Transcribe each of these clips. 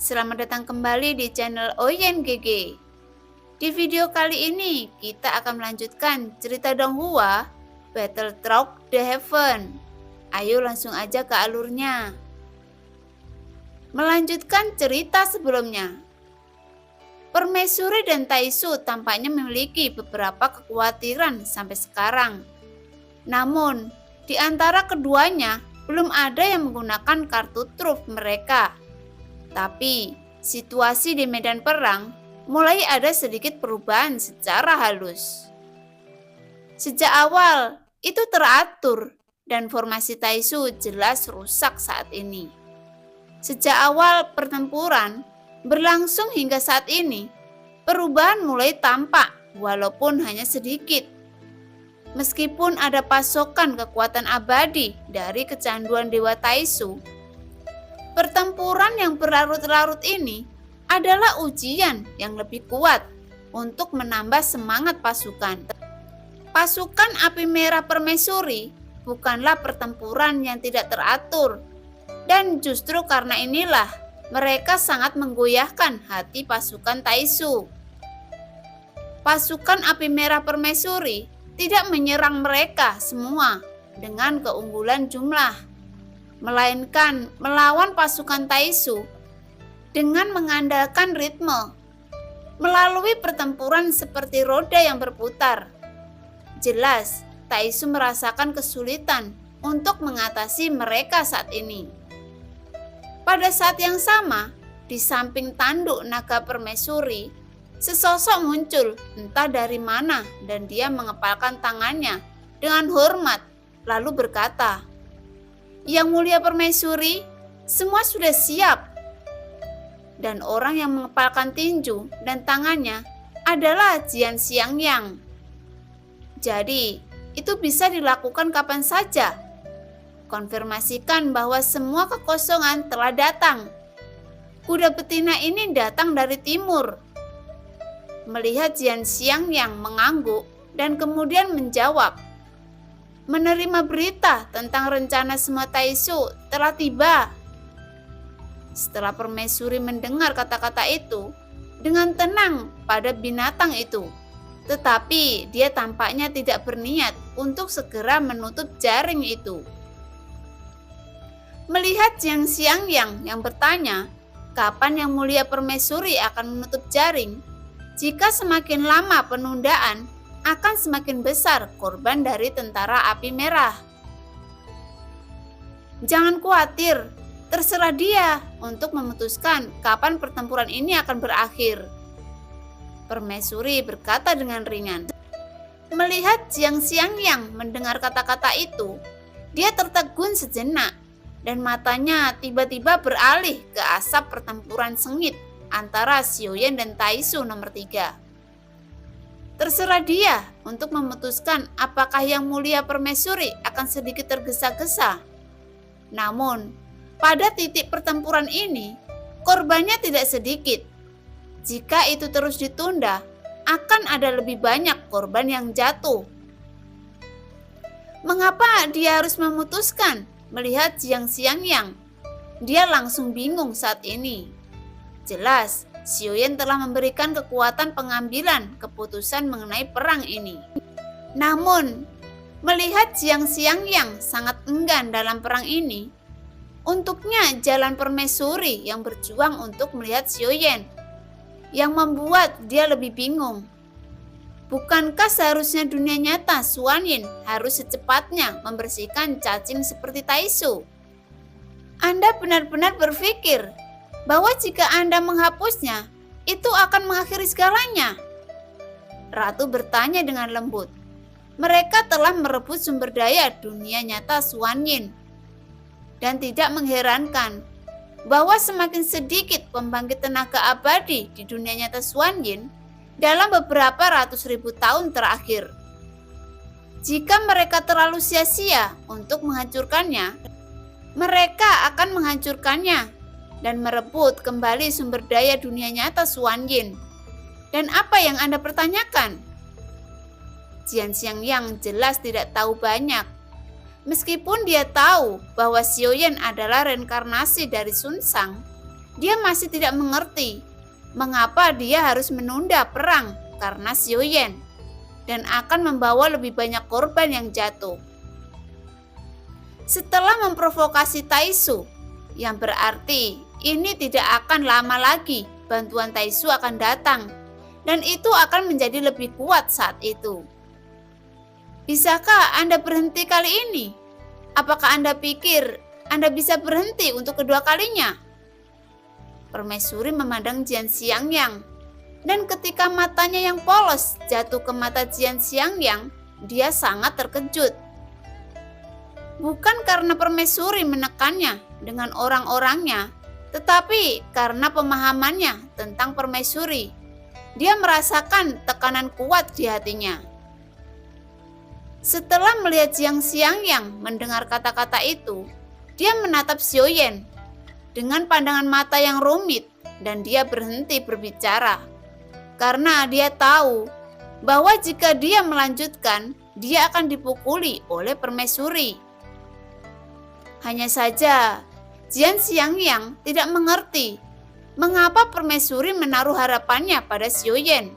Selamat datang kembali di channel Oyen GG. Di video kali ini kita akan melanjutkan cerita Donghua Battle Through the Heaven. Ayo langsung aja ke alurnya. Melanjutkan cerita sebelumnya. Permaisuri dan Taisu tampaknya memiliki beberapa kekhawatiran sampai sekarang. Namun, di antara keduanya belum ada yang menggunakan kartu truf mereka. Tapi, situasi di medan perang mulai ada sedikit perubahan secara halus. Sejak awal, itu teratur dan formasi Taisu jelas rusak saat ini. Sejak awal pertempuran berlangsung hingga saat ini, perubahan mulai tampak walaupun hanya sedikit. Meskipun ada pasokan kekuatan abadi dari kecanduan Dewa Taisu, pertempuran yang berlarut-larut ini adalah ujian yang lebih kuat untuk menambah semangat pasukan. Pasukan Api Merah Permaisuri bukanlah pertempuran yang tidak teratur, dan justru karena inilah mereka sangat menggoyahkan hati pasukan Taisu. Pasukan Api Merah Permaisuri tidak menyerang mereka semua dengan keunggulan jumlah, melainkan melawan pasukan Taisu dengan mengandalkan ritme. Melalui pertempuran seperti roda yang berputar, jelas Taisu merasakan kesulitan untuk mengatasi mereka saat ini. Pada saat yang sama, di samping tanduk naga permaisuri, sesosok muncul entah dari mana dan dia mengepalkan tangannya dengan hormat lalu berkata, "Yang Mulia Permaisuri, semua sudah siap." Dan orang yang mengepalkan tinju dan tangannya adalah Jian Xiangyang. Jadi, itu bisa dilakukan kapan saja. Konfirmasikan bahwa semua kekosongan telah datang. Kuda betina ini datang dari timur. Melihat Jian Xiangyang mengangguk dan kemudian menjawab, "Menerima berita tentang rencana semua Taisu telah tiba." Setelah permaisuri mendengar kata-kata itu, dengan tenang pada binatang itu, tetapi dia tampaknya tidak berniat untuk segera menutup jaring itu. Melihat Jian Xiangyang yang bertanya, kapan Yang Mulia Permaisuri akan menutup jaring, jika semakin lama penundaan, akan semakin besar korban dari tentara Api Merah. "Jangan khawatir, terserah dia untuk memutuskan kapan pertempuran ini akan berakhir," Permaisuri berkata dengan ringan. Melihat Jian Xiangyang mendengar kata-kata itu, dia tertegun sejenak dan matanya tiba-tiba beralih ke asap pertempuran sengit antara Xiaoyan dan Taisu nomor 3. Terserah dia untuk memutuskan apakah Yang Mulia Permaisuri akan sedikit tergesa-gesa. Namun, pada titik pertempuran ini, korbannya tidak sedikit. Jika itu terus ditunda, akan ada lebih banyak korban yang jatuh. Mengapa dia harus memutuskan? Melihat Jian Xiangyang, dia langsung bingung saat ini. Jelas, Xiaoyan telah memberikan kekuatan pengambilan keputusan mengenai perang ini. Namun, melihat Jian Xiangyang sangat enggan dalam perang ini, untuknya jalan permaisuri yang berjuang untuk melihat Xiaoyan, yang membuat dia lebih bingung. Bukankah seharusnya dunia nyata Xuanyin harus secepatnya membersihkan cacing seperti Taisu? Anda benar-benar berpikir bahwa jika Anda menghapusnya, itu akan mengakhiri segalanya? Ratu bertanya dengan lembut. Mereka telah merebut sumber daya dunia nyata Xuanyin. Dan tidak mengherankan bahwa semakin sedikit pembangkit tenaga abadi di dunia nyata Xuanyin dalam beberapa ratus ribu tahun terakhir. Jika mereka terlalu sia-sia untuk menghancurkannya, mereka akan menghancurkannya dan merebut kembali sumber daya dunia nyata Xuanyin. Dan apa yang Anda pertanyakan? Jian Xiangyang jelas tidak tahu banyak. Meskipun dia tahu bahwa Xiaoyan adalah reinkarnasi dari Sun Shang, dia masih tidak mengerti mengapa dia harus menunda perang karena Xiaoyan dan akan membawa lebih banyak korban yang jatuh. Setelah memprovokasi Taisu, yang berarti ini tidak akan lama lagi bantuan Taisu akan datang dan itu akan menjadi lebih kuat saat itu. Bisakah Anda berhenti kali ini? Apakah Anda pikir Anda bisa berhenti untuk kedua kalinya? Permaisuri memandang Jian Xiangyang, dan ketika matanya yang polos jatuh ke mata Jian Xiangyang, dia sangat terkejut. Bukan karena permaisuri menekannya dengan orang-orangnya, tetapi karena pemahamannya tentang permaisuri. Dia merasakan tekanan kuat di hatinya. Setelah melihat Jian Xiangyang mendengar kata-kata itu, dia menatap Xiaoyan dengan pandangan mata yang rumit dan dia berhenti berbicara. Karena dia tahu bahwa jika dia melanjutkan, dia akan dipukuli oleh permaisuri. Hanya saja, Jian Xiangyang tidak mengerti mengapa permaisuri menaruh harapannya pada Xiaoyan.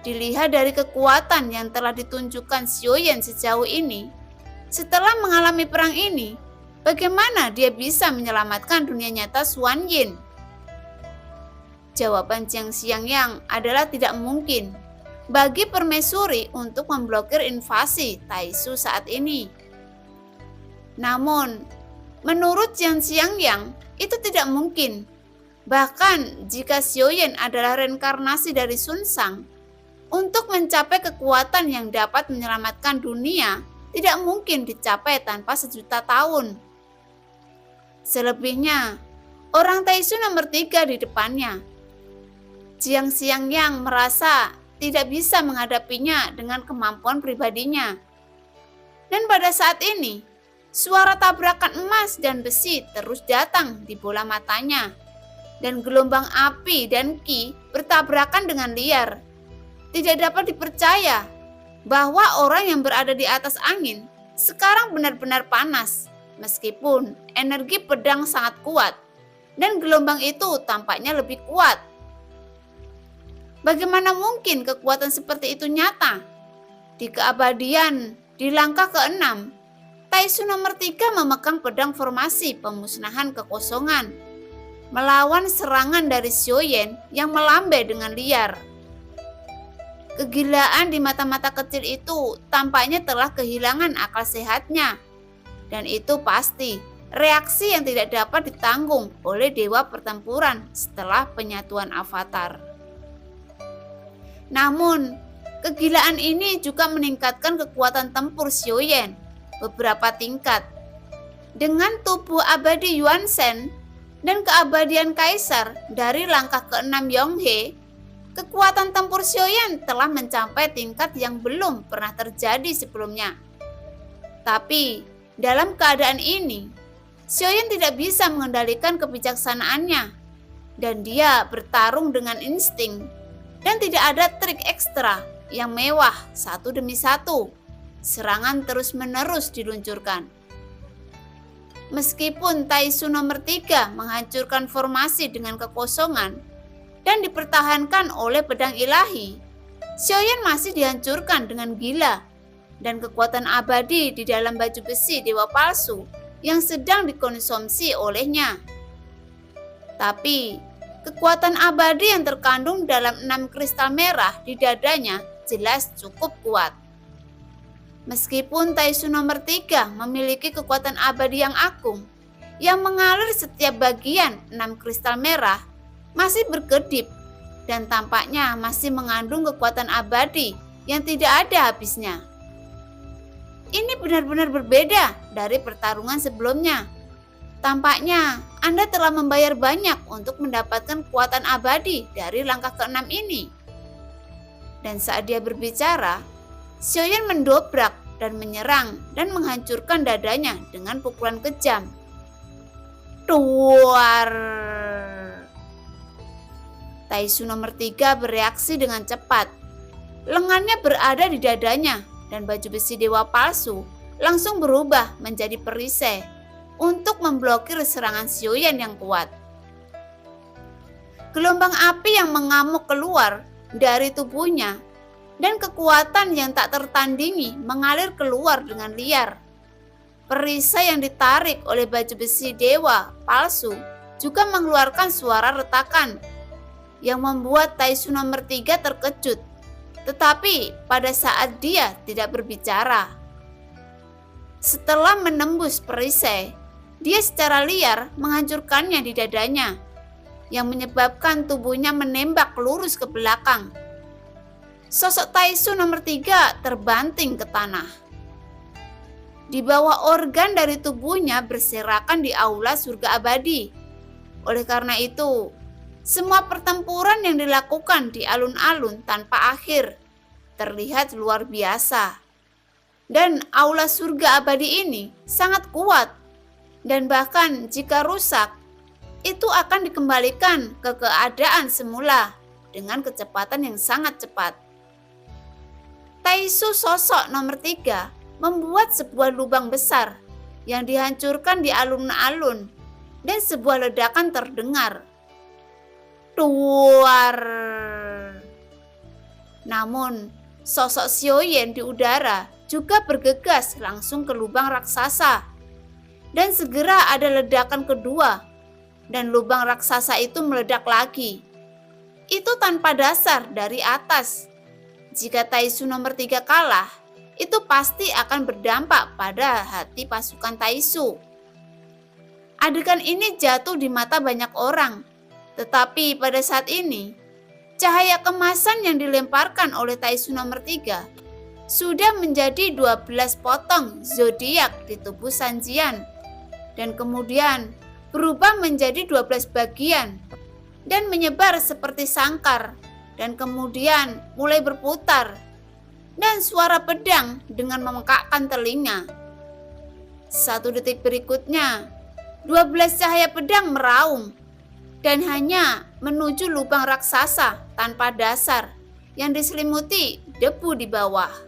Dilihat dari kekuatan yang telah ditunjukkan Xiaoyan sejauh ini, setelah mengalami perang ini, bagaimana dia bisa menyelamatkan dunia nyata Xuanyin? Jawaban Jian Xiangyang adalah tidak mungkin bagi permaisuri untuk memblokir invasi Taisu saat ini. Namun, menurut Jian Xiangyang, itu tidak mungkin. Bahkan jika Xiaoyan adalah reinkarnasi dari Sun Shang, untuk mencapai kekuatan yang dapat menyelamatkan dunia, tidak mungkin dicapai tanpa 1.000.000 tahun. Selebihnya, orang Taisu nomor 3 di depannya. Jian Xiangyang merasa tidak bisa menghadapinya dengan kemampuan pribadinya. Dan pada saat ini, suara tabrakan emas dan besi terus datang di bola matanya, dan gelombang api dan ki bertabrakan dengan liar. Tidak dapat dipercaya bahwa orang yang berada di atas angin sekarang benar-benar panas, meskipun energi pedang sangat kuat, dan gelombang itu tampaknya lebih kuat. Bagaimana mungkin kekuatan seperti itu nyata? Di keabadian, di langkah ke-6, Taisu nomor 3 memegang pedang formasi pemusnahan kekosongan, melawan serangan dari Xiaoyan yang melambai dengan liar. Kegilaan di mata-mata kecil itu tampaknya telah kehilangan akal sehatnya, dan itu pasti reaksi yang tidak dapat ditanggung oleh dewa pertempuran setelah penyatuan avatar. Namun, kegilaan ini juga meningkatkan kekuatan tempur Xiaoyan beberapa tingkat. Dengan tubuh abadi Yuan Shen dan keabadian kaisar dari langkah ke-6 Yonghe, kekuatan tempur Xiaoyan telah mencapai tingkat yang belum pernah terjadi sebelumnya. Tapi, dalam keadaan ini, Xiaoyan tidak bisa mengendalikan kebijaksanaannya, dan dia bertarung dengan insting, dan tidak ada trik ekstra yang mewah satu demi satu. Serangan terus-menerus diluncurkan. Meskipun Taisu nomor 3 menghancurkan formasi dengan kekosongan dan dipertahankan oleh pedang ilahi, Xiaoyan masih dihancurkan dengan gila, dan kekuatan abadi di dalam baju besi dewa palsu yang sedang dikonsumsi olehnya. Tapi, kekuatan abadi yang terkandung dalam 6 kristal merah di dadanya jelas cukup kuat. Meskipun Taisu nomor 3 memiliki kekuatan abadi yang agung, yang mengalir setiap bagian 6 kristal merah, masih berkedip dan tampaknya masih mengandung kekuatan abadi yang tidak ada habisnya. Ini benar-benar berbeda dari pertarungan sebelumnya. Tampaknya Anda telah membayar banyak untuk mendapatkan kekuatan abadi dari langkah ke-6 ini. Dan saat dia berbicara, Xiaoyan mendobrak dan menyerang dan menghancurkan dadanya dengan pukulan kejam. Duar! Taisu nomor 3 bereaksi dengan cepat. Lengannya berada di dadanya dan baju besi dewa palsu langsung berubah menjadi perisai untuk memblokir serangan Xiaoyan yang kuat. gelombang api yang mengamuk keluar dari tubuhnya, dan kekuatan yang tak tertandingi mengalir keluar dengan liar. Perisai yang ditarik oleh baju besi dewa palsu juga mengeluarkan suara retakan yang membuat Taisu nomor 3 terkejut, tetapi pada saat dia tidak berbicara. Setelah menembus perisai, dia secara liar menghancurkannya di dadanya, yang menyebabkan tubuhnya menembak lurus ke belakang. Sosok Taisu nomor 3 terbanting ke tanah. Di bawah organ dari tubuhnya berserakan di aula surga abadi. Oleh karena itu, semua pertempuran yang dilakukan di alun-alun tanpa akhir terlihat luar biasa. Dan aula surga abadi ini sangat kuat, dan bahkan jika rusak, itu akan dikembalikan ke keadaan semula dengan kecepatan yang sangat cepat. Taisu sosok nomor 3 membuat sebuah lubang besar yang dihancurkan di alun-alun, dan sebuah ledakan terdengar. Duar. Namun, sosok Xiaoyan di udara juga bergegas langsung ke lubang raksasa. Dan segera ada ledakan kedua, dan lubang raksasa itu meledak lagi. Itu tanpa dasar dari atas. Jika Taisu nomor 3 kalah, itu pasti akan berdampak pada hati pasukan Taisu. Adegan ini jatuh di mata banyak orang, tetapi pada saat ini, cahaya kemasan yang dilemparkan oleh Taisu nomor 3 sudah menjadi 12 potong zodiak di tubuh Sanjian, dan kemudian berubah menjadi 12 bagian dan menyebar seperti sangkar, dan kemudian mulai berputar, dan suara pedang dengan memekakkan telinga. 1 detik berikutnya, 12 cahaya pedang meraung dan hanya menuju lubang raksasa tanpa dasar yang diselimuti debu di bawah.